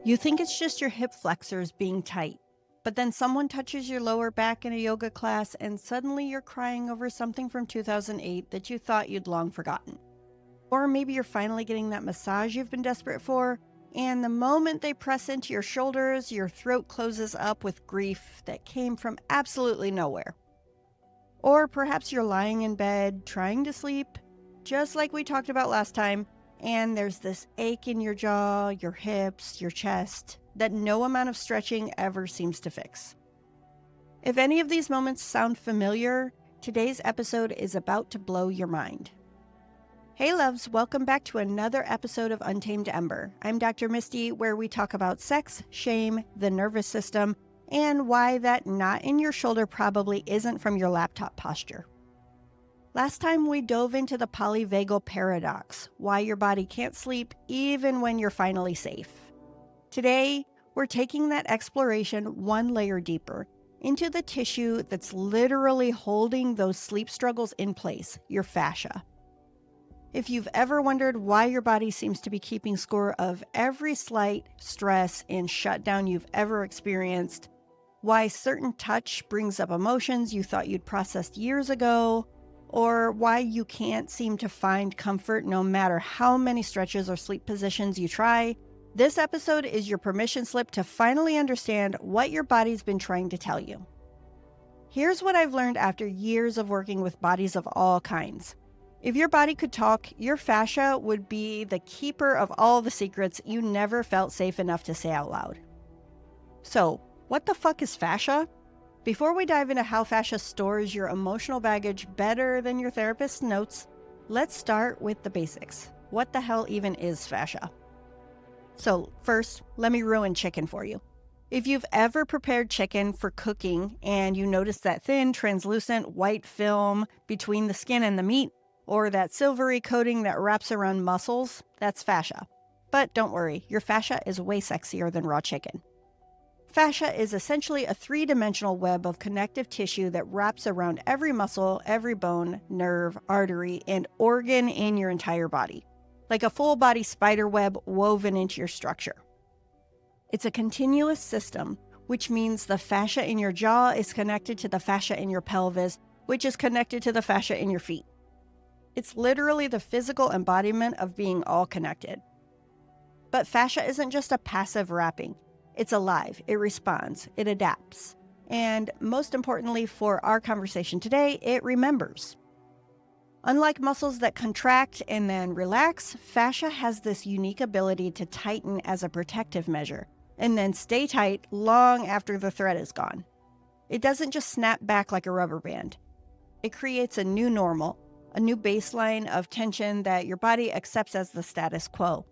You think it's just your hip flexors being tight, but then someone touches your lower back in a yoga class and suddenly you're crying over something from 2008 that you thought you'd long forgotten. Or maybe you're finally getting that massage you've been desperate for, and the moment they press into your shoulders, your throat closes up with grief that came from absolutely nowhere. Or perhaps you're lying in bed trying to sleep, just like we talked about last time, and there's this ache in your jaw, your hips, your chest that no amount of stretching ever seems to fix. If any of these moments sound familiar, today's episode is about to blow your mind. Hey loves, welcome back to another episode of Untamed Ember. I'm Dr. Misty, where we talk about sex, shame, the nervous system, and why that knot in your shoulder probably isn't from your laptop posture. Last time we dove into the polyvagal paradox, why your body can't sleep even when you're finally safe. Today, we're taking that exploration one layer deeper into the tissue that's literally holding those sleep struggles in place, your fascia. If you've ever wondered why your body seems to be keeping score of every slight stress and shutdown you've ever experienced, why certain touch brings up emotions you thought you'd processed years ago, or why you can't seem to find comfort no matter how many stretches or sleep positions you try, this episode is your permission slip to finally understand what your body's been trying to tell you. Here's what I've learned after years of working with bodies of all kinds. If your body could talk, your fascia would be the keeper of all the secrets you never felt safe enough to say out loud. So, what the fuck is fascia? Before we dive into how fascia stores your emotional baggage better than your therapist's notes, let's start with the basics. What the hell even is fascia? So first, let me ruin chicken for you. If you've ever prepared chicken for cooking and you notice that thin, translucent white film between the skin and the meat, or that silvery coating that wraps around muscles, that's fascia. But don't worry, your fascia is way sexier than raw chicken. Fascia is essentially a three-dimensional web of connective tissue that wraps around every muscle, every bone, nerve, artery, and organ in your entire body, like a full-body spider web woven into your structure. It's a continuous system, which means the fascia in your jaw is connected to the fascia in your pelvis, which is connected to the fascia in your feet. It's literally the physical embodiment of being all connected. But fascia isn't just a passive wrapping. It's alive, it responds, it adapts, and most importantly for our conversation today, it remembers. Unlike muscles that contract and then relax, fascia has this unique ability to tighten as a protective measure, and then stay tight long after the thread is gone. It doesn't just snap back like a rubber band. It creates a new normal, a new baseline of tension that your body accepts as the status quo.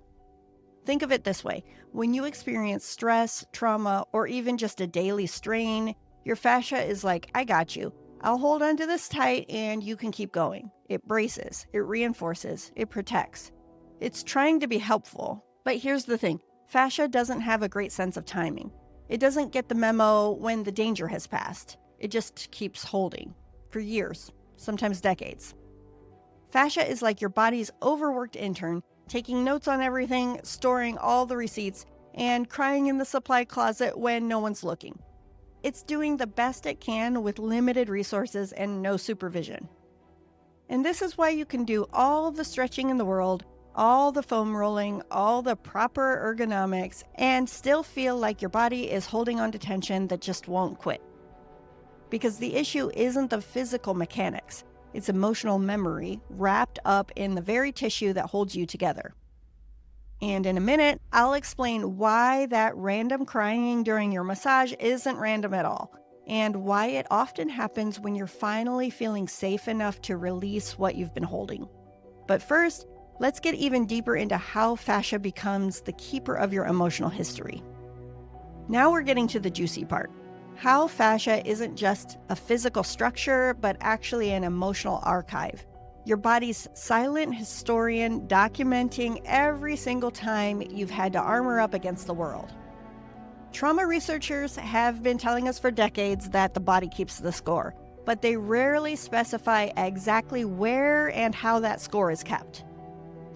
Think of it this way. When you experience stress, trauma, or even just a daily strain, your fascia is like, I got you. I'll hold onto this tight and you can keep going. It braces, it reinforces, it protects. It's trying to be helpful. But here's the thing. Fascia doesn't have a great sense of timing. It doesn't get the memo when the danger has passed. It just keeps holding for years, sometimes decades. Fascia is like your body's overworked intern, taking notes on everything, storing all the receipts, and crying in the supply closet when no one's looking. It's doing the best it can with limited resources and no supervision. And this is why you can do all the stretching in the world, all the foam rolling, all the proper ergonomics, and still feel like your body is holding on to tension that just won't quit. Because the issue isn't the physical mechanics. It's emotional memory wrapped up in the very tissue that holds you together. And in a minute, I'll explain why that random crying during your massage isn't random at all, and why it often happens when you're finally feeling safe enough to release what you've been holding. But first, let's get even deeper into how fascia becomes the keeper of your emotional history. Now we're getting to the juicy part. How fascia isn't just a physical structure, but actually an emotional archive. Your body's silent historian documenting every single time you've had to armor up against the world. Trauma researchers have been telling us for decades that the body keeps the score, but they rarely specify exactly where and how that score is kept.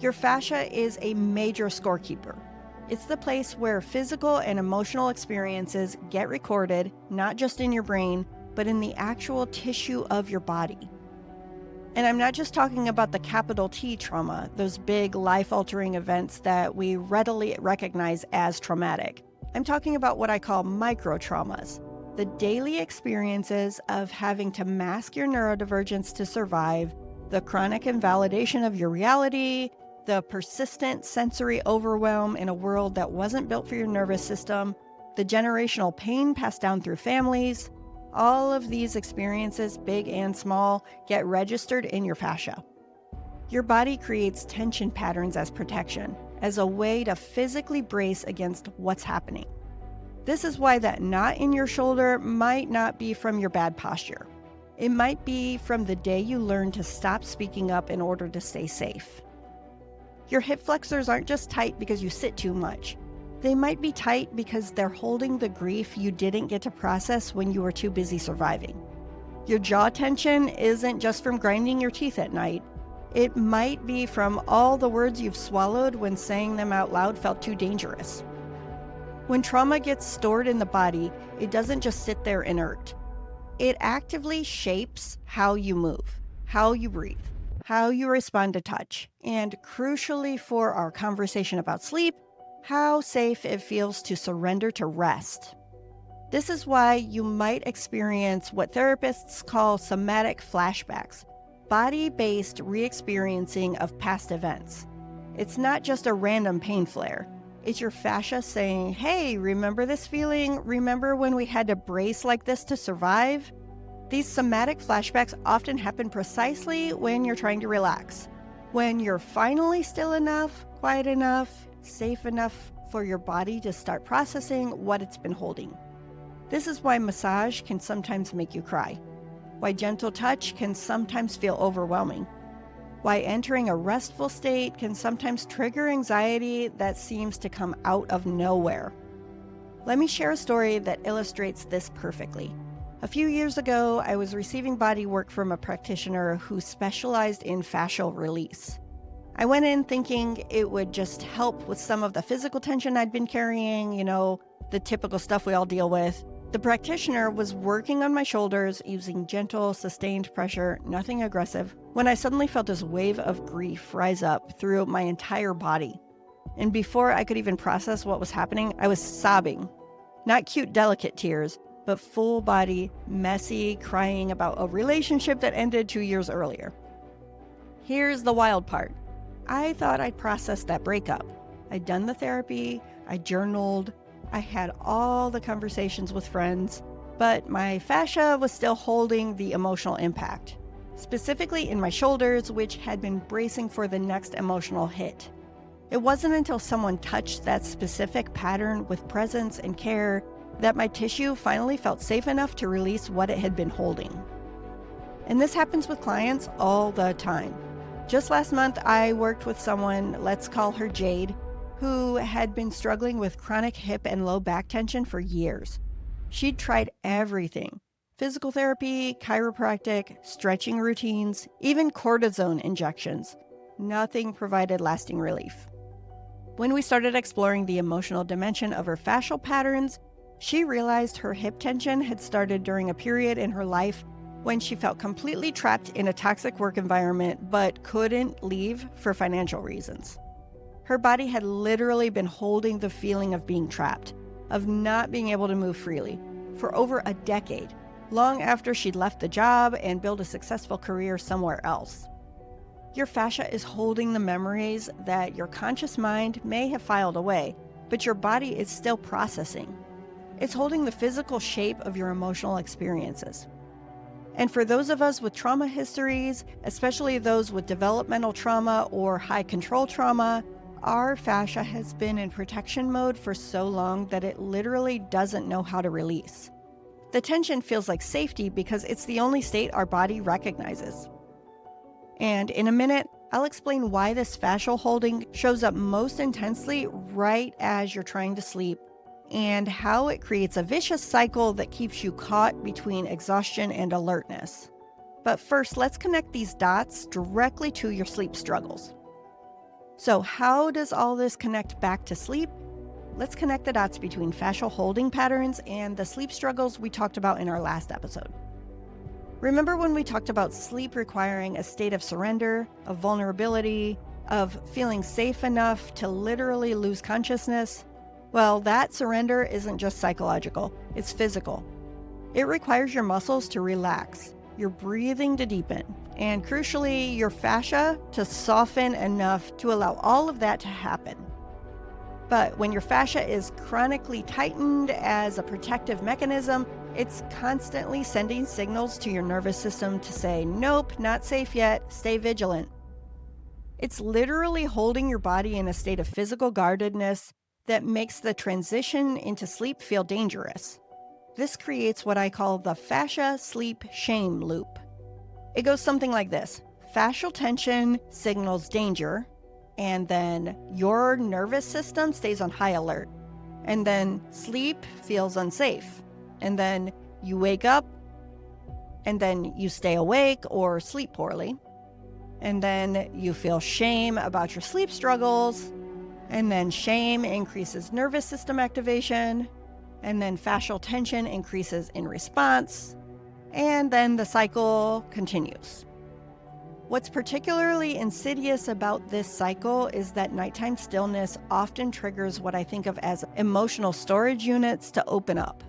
Your fascia is a major scorekeeper. It's the place where physical and emotional experiences get recorded, not just in your brain, but in the actual tissue of your body. And I'm not just talking about the capital T trauma, those big life-altering events that we readily recognize as traumatic. I'm talking about what I call micro-traumas, the daily experiences of having to mask your neurodivergence to survive, the chronic invalidation of your reality, the persistent sensory overwhelm in a world that wasn't built for your nervous system, the generational pain passed down through families. All of these experiences, big and small, get registered in your fascia. Your body creates tension patterns as protection, as a way to physically brace against what's happening. This is why that knot in your shoulder might not be from your bad posture. It might be from the day you learned to stop speaking up in order to stay safe. Your hip flexors aren't just tight because you sit too much. They might be tight because they're holding the grief you didn't get to process when you were too busy surviving. Your jaw tension isn't just from grinding your teeth at night. It might be from all the words you've swallowed when saying them out loud felt too dangerous. When trauma gets stored in the body, it doesn't just sit there inert. It actively shapes how you move, how you breathe, how you respond to touch, and crucially for our conversation about sleep, how safe it feels to surrender to rest. This is why you might experience what therapists call somatic flashbacks, body-based re-experiencing of past events. It's not just a random pain flare. It's your fascia saying, hey, remember this feeling? Remember when we had to brace like this to survive? These somatic flashbacks often happen precisely when you're trying to relax, when you're finally still enough, quiet enough, safe enough for your body to start processing what it's been holding. This is why massage can sometimes make you cry, why gentle touch can sometimes feel overwhelming, why entering a restful state can sometimes trigger anxiety that seems to come out of nowhere. Let me share a story that illustrates this perfectly. A few years ago, I was receiving body work from a practitioner who specialized in fascial release. I went in thinking it would just help with some of the physical tension I'd been carrying, the typical stuff we all deal with. The practitioner was working on my shoulders using gentle, sustained pressure, nothing aggressive, when I suddenly felt this wave of grief rise up through my entire body. And before I could even process what was happening, I was sobbing. Not cute, delicate tears, but full body, messy, crying about a relationship that ended 2 years earlier. Here's the wild part. I thought I'd processed that breakup. I'd done the therapy, I journaled, I had all the conversations with friends, but my fascia was still holding the emotional impact, specifically in my shoulders, which had been bracing for the next emotional hit. It wasn't until someone touched that specific pattern with presence and care that my tissue finally felt safe enough to release what it had been holding. And this happens with clients all the time. Just last month, I worked with someone, let's call her Jade, who had been struggling with chronic hip and low back tension for years. She'd tried everything: physical therapy, chiropractic, stretching routines, even cortisone injections. Nothing provided lasting relief. When we started exploring the emotional dimension of her fascial patterns, she realized her hip tension had started during a period in her life when she felt completely trapped in a toxic work environment but couldn't leave for financial reasons. Her body had literally been holding the feeling of being trapped, of not being able to move freely, for over a decade, long after she'd left the job and built a successful career somewhere else. Your fascia is holding the memories that your conscious mind may have filed away, but your body is still processing. It's holding the physical shape of your emotional experiences. And for those of us with trauma histories, especially those with developmental trauma or high control trauma, our fascia has been in protection mode for so long that it literally doesn't know how to release. The tension feels like safety because it's the only state our body recognizes. And in a minute, I'll explain why this fascial holding shows up most intensely right as you're trying to sleep, and how it creates a vicious cycle that keeps you caught between exhaustion and alertness. But first, let's connect these dots directly to your sleep struggles. So how does all this connect back to sleep? let's connect the dots between fascial holding patterns and the sleep struggles we talked about in our last episode. Remember when we talked about sleep requiring a state of surrender, of vulnerability, of feeling safe enough to literally lose consciousness? Well, that surrender isn't just psychological, it's physical. It requires your muscles to relax, your breathing to deepen, and crucially, your fascia to soften enough to allow all of that to happen. But when your fascia is chronically tightened as a protective mechanism, it's constantly sending signals to your nervous system to say, nope, not safe yet, stay vigilant. It's literally holding your body in a state of physical guardedness that makes the transition into sleep feel dangerous. This creates what I call the fascia-sleep-shame loop. It goes something like this. Fascial tension signals danger, and then your nervous system stays on high alert. And then sleep feels unsafe. And then you wake up, and then you stay awake or sleep poorly. And then you feel shame about your sleep struggles. And then shame increases nervous system activation. And then fascial tension increases in response. And then the cycle continues. What's particularly insidious about this cycle is that nighttime stillness often triggers what I think of as emotional storage units to open up.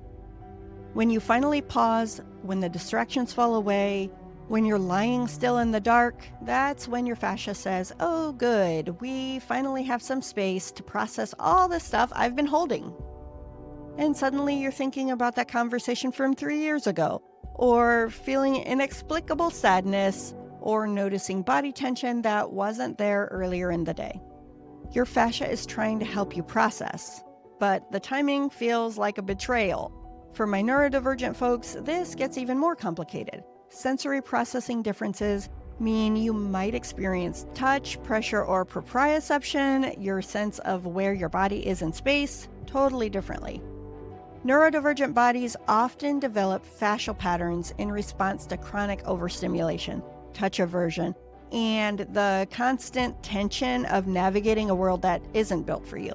When you finally pause, when the distractions fall away, when you're lying still in the dark, that's when your fascia says, oh good, we finally have some space to process all the stuff I've been holding. And suddenly you're thinking about that conversation from 3 years ago, or feeling inexplicable sadness, or noticing body tension that wasn't there earlier in the day. Your fascia is trying to help you process, but the timing feels like a betrayal. For my neurodivergent folks, this gets even more complicated. Sensory processing differences mean you might experience touch, pressure, or proprioception, your sense of where your body is in space, totally differently. Neurodivergent bodies often develop fascial patterns in response to chronic overstimulation, touch aversion, and the constant tension of navigating a world that isn't built for you.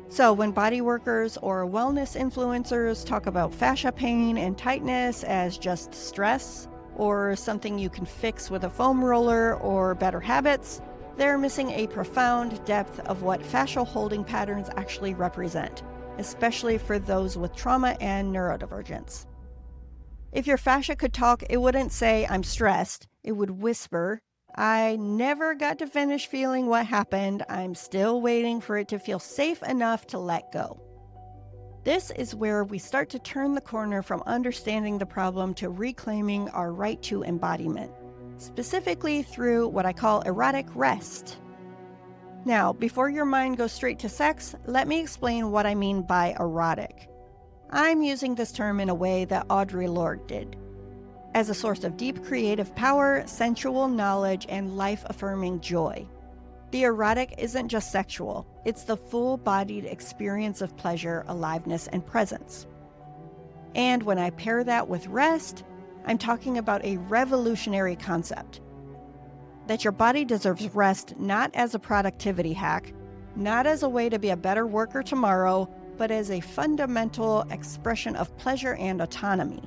So when body workers or wellness influencers talk about fascia pain and tightness as just stress or something you can fix with a foam roller or better habits, they're missing a profound depth of what fascial holding patterns actually represent, especially for those with trauma and neurodivergence. If your fascia could talk, it wouldn't say, I'm stressed. It would whisper, I never got to finish feeling what happened. I'm still waiting for it to feel safe enough to let go. This is where we start to turn the corner from understanding the problem to reclaiming our right to embodiment, specifically through what I call erotic rest. Now, before your mind goes straight to sex, let me explain what I mean by erotic. I'm using this term in a way that Audre Lorde did, as a source of deep creative power, sensual knowledge, and life-affirming joy. The erotic isn't just sexual, it's the full-bodied experience of pleasure, aliveness, and presence. And when I pair that with rest, I'm talking about a revolutionary concept. That your body deserves rest not as a productivity hack, not as a way to be a better worker tomorrow, but as a fundamental expression of pleasure and autonomy.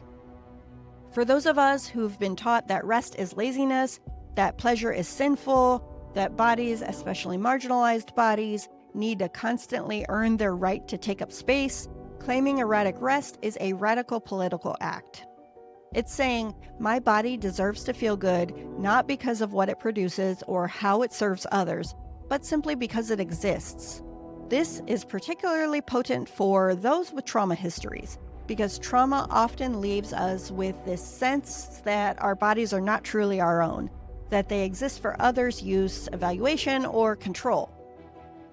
For those of us who've been taught that rest is laziness, that pleasure is sinful, that bodies, especially marginalized bodies, need to constantly earn their right to take up space, claiming erotic rest is a radical political act. It's saying, my body deserves to feel good, not because of what it produces or how it serves others, but simply because it exists. This is particularly potent for those with trauma histories, because trauma often leaves us with this sense that our bodies are not truly our own, that they exist for others' use, evaluation, or control.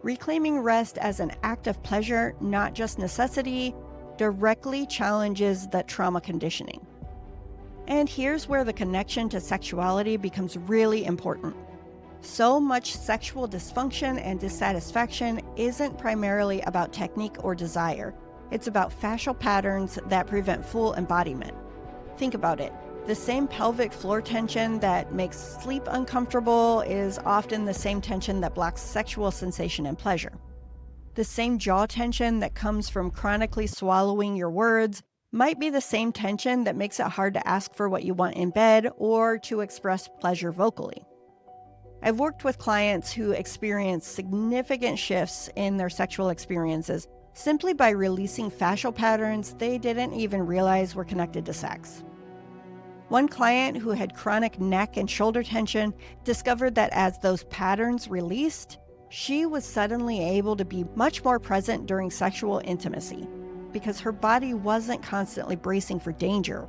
Reclaiming rest as an act of pleasure, not just necessity, directly challenges that trauma conditioning. And here's where the connection to sexuality becomes really important. So much sexual dysfunction and dissatisfaction isn't primarily about technique or desire. It's about fascial patterns that prevent full embodiment. Think about it. The same pelvic floor tension that makes sleep uncomfortable is often the same tension that blocks sexual sensation and pleasure. The same jaw tension that comes from chronically swallowing your words might be the same tension that makes it hard to ask for what you want in bed or to express pleasure vocally. I've worked with clients who experience significant shifts in their sexual experiences simply by releasing fascial patterns they didn't even realize were connected to sex. One client who had chronic neck and shoulder tension discovered that as those patterns released, she was suddenly able to be much more present during sexual intimacy because her body wasn't constantly bracing for danger.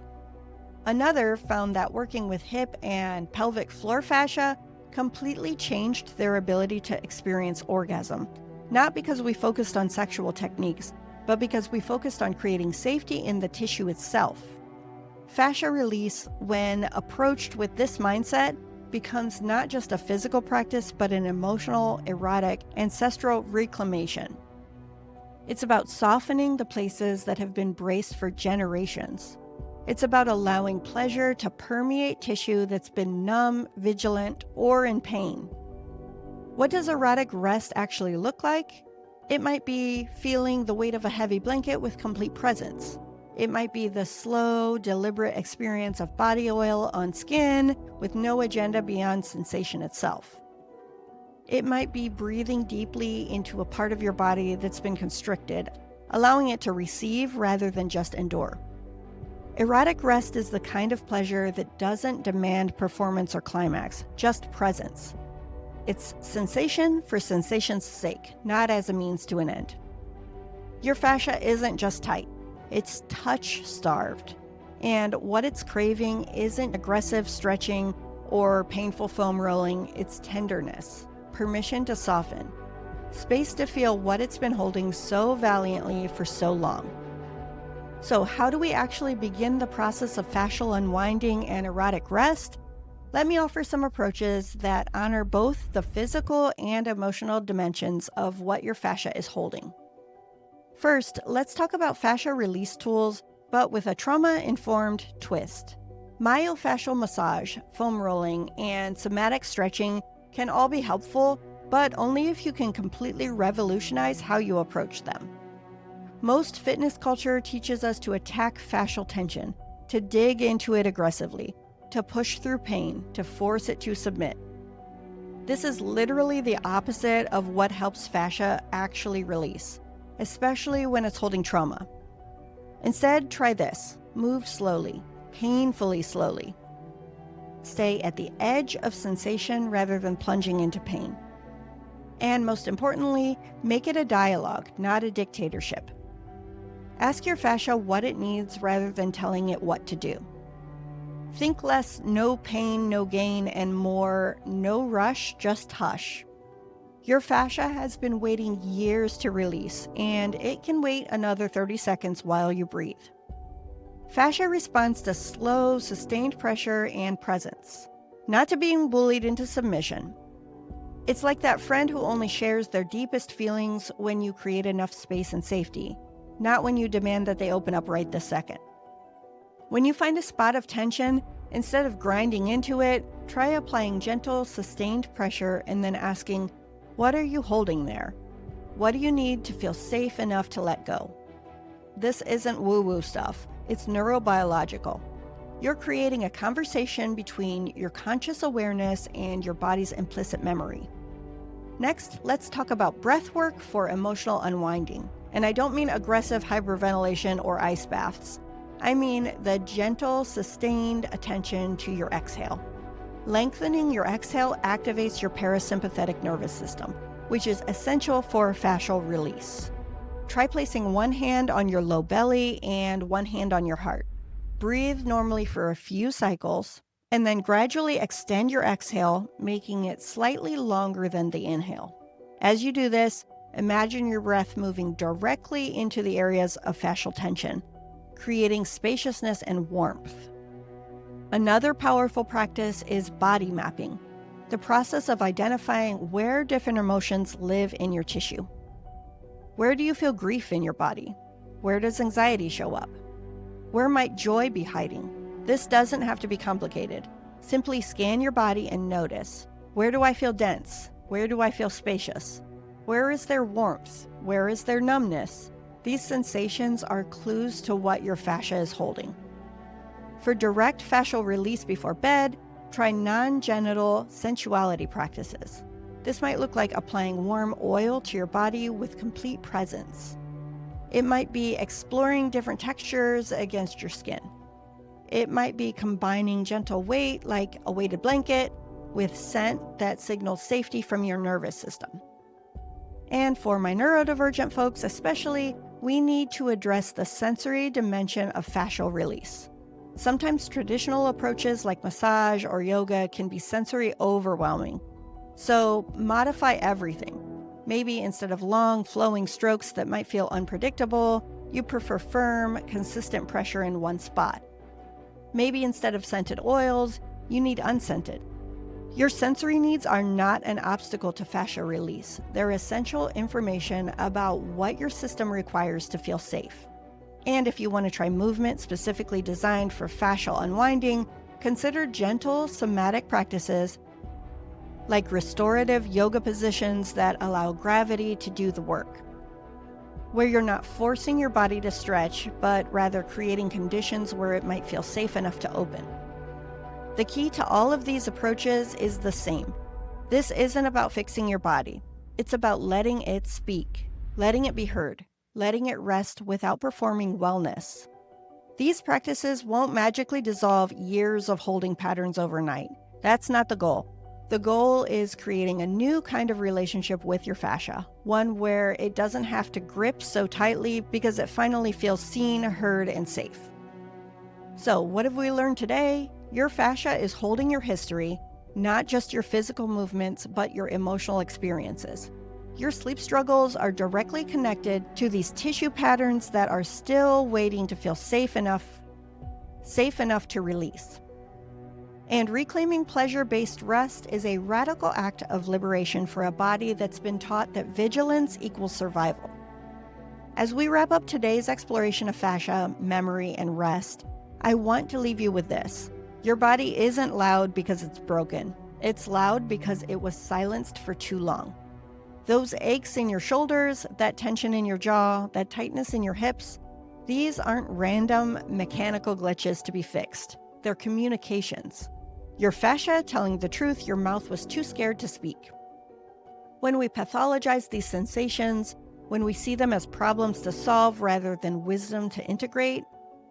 Another found that working with hip and pelvic floor fascia completely changed their ability to experience orgasm, not because we focused on sexual techniques, but because we focused on creating safety in the tissue itself. Fascia release, when approached with this mindset, becomes not just a physical practice, but an emotional, erotic, ancestral reclamation. It's about softening the places that have been braced for generations. It's about allowing pleasure to permeate tissue that's been numb, vigilant, or in pain. What does erotic rest actually look like? It might be feeling the weight of a heavy blanket with complete presence. It might be the slow, deliberate experience of body oil on skin with no agenda beyond sensation itself. It might be breathing deeply into a part of your body that's been constricted, allowing it to receive rather than just endure. Erotic rest is the kind of pleasure that doesn't demand performance or climax, just presence. It's sensation for sensation's sake, not as a means to an end. Your fascia isn't just tight. It's touch-starved, and what it's craving isn't aggressive stretching or painful foam rolling, it's tenderness, permission to soften, space to feel what it's been holding so valiantly for so long. So how do we actually begin the process of fascial unwinding and erotic rest? Let me offer some approaches that honor both the physical and emotional dimensions of what your fascia is holding. First, let's talk about fascia release tools, but with a trauma-informed twist. Myofascial massage, foam rolling, and somatic stretching can all be helpful, but only if you can completely revolutionize how you approach them. Most fitness culture teaches us to attack fascial tension, to dig into it aggressively, to push through pain, to force it to submit. This is literally the opposite of what helps fascia actually release, especially when it's holding trauma. Instead, try this. Move slowly, painfully slowly. Stay at the edge of sensation rather than plunging into pain. And most importantly, make it a dialogue, not a dictatorship. Ask your fascia what it needs rather than telling it what to do. Think less no pain, no gain, and more no rush, just hush. Your fascia has been waiting years to release, and it can wait another 30 seconds while you breathe. Fascia responds to slow, sustained pressure and presence, not to being bullied into submission. It's like that friend who only shares their deepest feelings when you create enough space and safety, not when you demand that they open up right this second. When you find a spot of tension, instead of grinding into it, try applying gentle, sustained pressure and then asking, what are you holding there? What do you need to feel safe enough to let go? This isn't woo-woo stuff. It's neurobiological. You're creating a conversation between your conscious awareness and your body's implicit memory. Next, let's talk about breath work for emotional unwinding. And I don't mean aggressive hyperventilation or ice baths. I mean the gentle, sustained attention to your exhale. Lengthening your exhale activates your parasympathetic nervous system, which is essential for fascial release. Try placing one hand on your low belly and one hand on your heart. Breathe normally for a few cycles, and then gradually extend your exhale, making it slightly longer than the inhale. As you do this, imagine your breath moving directly into the areas of fascial tension, creating spaciousness and warmth. Another powerful practice is body mapping, the process of identifying where different emotions live in your tissue. Where do you feel grief in your body? Where does anxiety show up? Where might joy be hiding? This doesn't have to be complicated. Simply scan your body and notice. Where do I feel dense? Where do I feel spacious? Where is there warmth? Where is there numbness? These sensations are clues to what your fascia is holding. For direct fascial release before bed, try non-genital sensuality practices. This might look like applying warm oil to your body with complete presence. It might be exploring different textures against your skin. It might be combining gentle weight, like a weighted blanket, with scent that signals safety from your nervous system. And for my neurodivergent folks especially, we need to address the sensory dimension of fascial release. Sometimes traditional approaches like massage or yoga can be sensory overwhelming. So modify everything. Maybe instead of long, flowing strokes that might feel unpredictable, you prefer firm, consistent pressure in one spot. Maybe instead of scented oils, you need unscented. Your sensory needs are not an obstacle to fascia release. They're essential information about what your system requires to feel safe. And if you want to try movement specifically designed for fascial unwinding, consider gentle somatic practices like restorative yoga positions that allow gravity to do the work, where you're not forcing your body to stretch, but rather creating conditions where it might feel safe enough to open. The key to all of these approaches is the same. This isn't about fixing your body. It's about letting it speak, letting it be heard, letting it rest without performing wellness. These practices won't magically dissolve years of holding patterns overnight. That's not the goal. The goal is creating a new kind of relationship with your fascia, one where it doesn't have to grip so tightly because it finally feels seen, heard, and safe. So, what have we learned today? Your fascia is holding your history, not just your physical movements, but your emotional experiences. Your sleep struggles are directly connected to these tissue patterns that are still waiting to feel safe enough to release. And reclaiming pleasure-based rest is a radical act of liberation for a body that's been taught that vigilance equals survival. As we wrap up today's exploration of fascia, memory, and rest, I want to leave you with this. Your body isn't loud because it's broken. It's loud because it was silenced for too long. Those aches in your shoulders, that tension in your jaw, that tightness in your hips, these aren't random mechanical glitches to be fixed. They're communications. Your fascia telling the truth your mouth was too scared to speak. When we pathologize these sensations, when we see them as problems to solve rather than wisdom to integrate,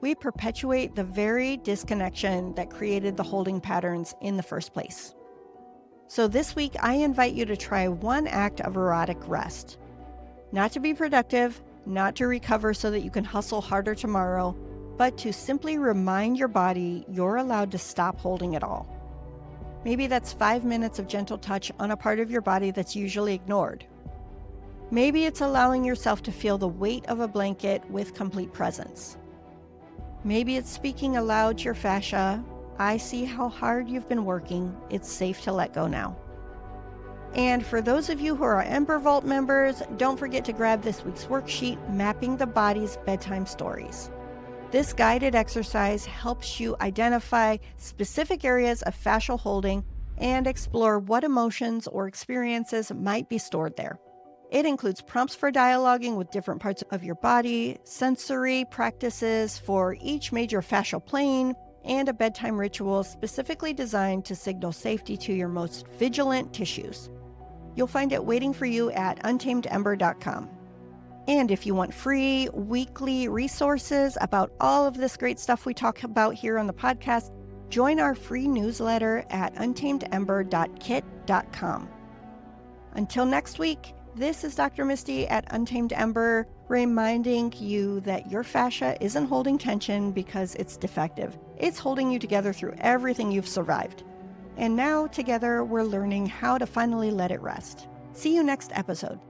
we perpetuate the very disconnection that created the holding patterns in the first place. So this week, I invite you to try one act of erotic rest. Not to be productive, not to recover so that you can hustle harder tomorrow, but to simply remind your body you're allowed to stop holding it all. Maybe that's 5 minutes of gentle touch on a part of your body that's usually ignored. Maybe it's allowing yourself to feel the weight of a blanket with complete presence. Maybe it's speaking aloud to your fascia, I see how hard you've been working, it's safe to let go now. And for those of you who are Ember Vault members, don't forget to grab this week's worksheet, Mapping the Body's Bedtime Stories. This guided exercise helps you identify specific areas of fascial holding and explore what emotions or experiences might be stored there. It includes prompts for dialoguing with different parts of your body, sensory practices for each major fascial plane, and a bedtime ritual specifically designed to signal safety to your most vigilant tissues. You'll find it waiting for you at untamedember.com. And if you want free weekly resources about all of this great stuff we talk about here on the podcast, join our free newsletter at untamedember.kit.com. Until next week, this is Dr. Misty at Untamed Ember, reminding you that your fascia isn't holding tension because it's defective. It's holding you together through everything you've survived. And now, together, we're learning how to finally let it rest. See you next episode.